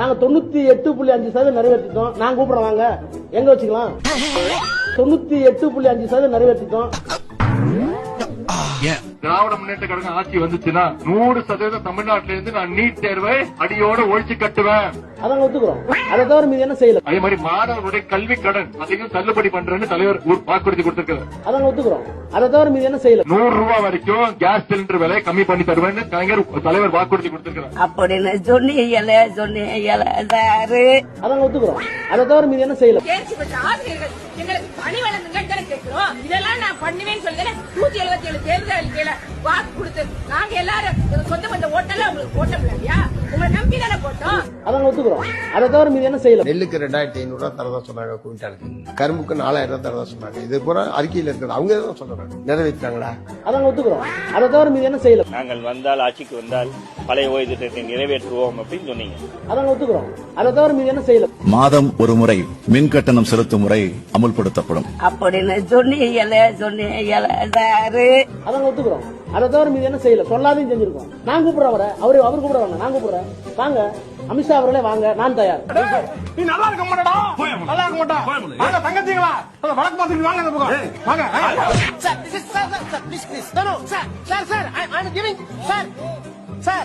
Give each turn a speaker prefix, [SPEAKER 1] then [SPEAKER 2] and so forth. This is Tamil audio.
[SPEAKER 1] நாங்க 98.5% நிறைவேற்றிட்டோம். நான் கூப்பிடுறேன் வாங்க, எங்க வச்சுக்கலாம். 98.5% நிறைவேற்றிட்டோம்.
[SPEAKER 2] திராவிட முன்னேற்ற கழகம் ஆட்சி வந்துச்சுன்னா 100% தமிழ்நாட்டில இருந்து நான் நீட் தேர்வை அடியோட ஒழிச்சு கட்டுவேன்.
[SPEAKER 1] அதான் ஒத்துக்கிறோம். அதை தவிர மீது என்ன செய்யல.
[SPEAKER 2] அதே மாதிரி மாணவர்களுடைய கல்வி கடன் அதையும் தள்ளுபடி பண்றேன்னு தலைவர் வாக்குறுதி கொடுத்திருக்காரு.
[SPEAKER 1] அதான் ஒத்துக்கிறோம். அதை தவிர மீது என்ன செய்யல.
[SPEAKER 2] 100 ரூபாய் வரைக்கும் கேஸ் சிலிண்டர் விலை கம்மி பண்ணி தருவேன்னு கலைஞர் தலைவர் வாக்குறுதி கொடுத்திருக்காரு.
[SPEAKER 3] அப்படின்னு சொன்னீங்களே சாரு.
[SPEAKER 1] அதான் ஒத்துக்கிறோம். அதை தவிர மீது என்ன செய்யல.
[SPEAKER 4] ஆசிரியர்கள் எங்களுக்கு பணி வழங்குங்க கேட்கிறோம். இதெல்லாம் நான் பண்ணுவேன்னு சொல்லி 177 தேர்தல் அறிக்கையில வாக்கு கொடுத்து நாங்க எல்லாரும் சொந்த பந்த ஓட்டல உங்களுக்கு போட்டோம் இல்லையா, உங்களை நம்பி தானே போட்டோம்.
[SPEAKER 1] அதான் ஒத்துக்கிறோம். அதை தவிர மீது என்ன செய்யல.
[SPEAKER 5] நெல்லுக்கு 2500 ரூபாய் தரதா சொன்னாங்க குவிண்டாலுக்கு, கரும்புக்கு 4000 ரூபாய் தரதா சொன்னாங்க. இது பூரா அறிக்கையில் இருக்கிறது, அவங்க தான் சொல்றாங்க. நிறைவேற்றாங்களா?
[SPEAKER 1] அதான் ஒத்துக்கிறோம். அதை தவிர மீது என்ன செய்யல.
[SPEAKER 6] நாங்கள் வந்தால் ஆட்சிக்கு வந்தால் பழைய ஓய்வு திட்டத்தை நிறைவேற்றுவோம் அப்படின்னு சொன்னீங்க.
[SPEAKER 1] அதான் ஒத்துக்கிறோம். அதை தவிர மீது என்ன செய்யல.
[SPEAKER 7] மாதம் ஒரு முறை மின் கட்டணம் செலுத்தும் முறை அமுல்படுத்தப்படும்.
[SPEAKER 3] அப்படின்னு சொன்னீங்களே சாரு.
[SPEAKER 1] அதான் ஒத்துக்கிறோம். அதை தவிர மீது என்ன செய்யல. சொல்லாதையும் செஞ்சிருக்கோம். நான் கூப்பிடுறேன் அவரை, அவர் கூப்பிட வேண்டாம், நான் கூப்பிடுறேன். வாங்க அமித்ஷா அவர்களே வாங்க, நான் தயார்.
[SPEAKER 2] நீ நல்லா இருக்க மாட்டா, நல்லா இருக்க மாட்டா. வாங்க தங்கச்சிங்களா, வழக்கு பார்த்துட்டு வாங்க அந்த பக்கம் வாங்க.
[SPEAKER 1] Sir, this is sir, please. No, sir, I'm giving, sir.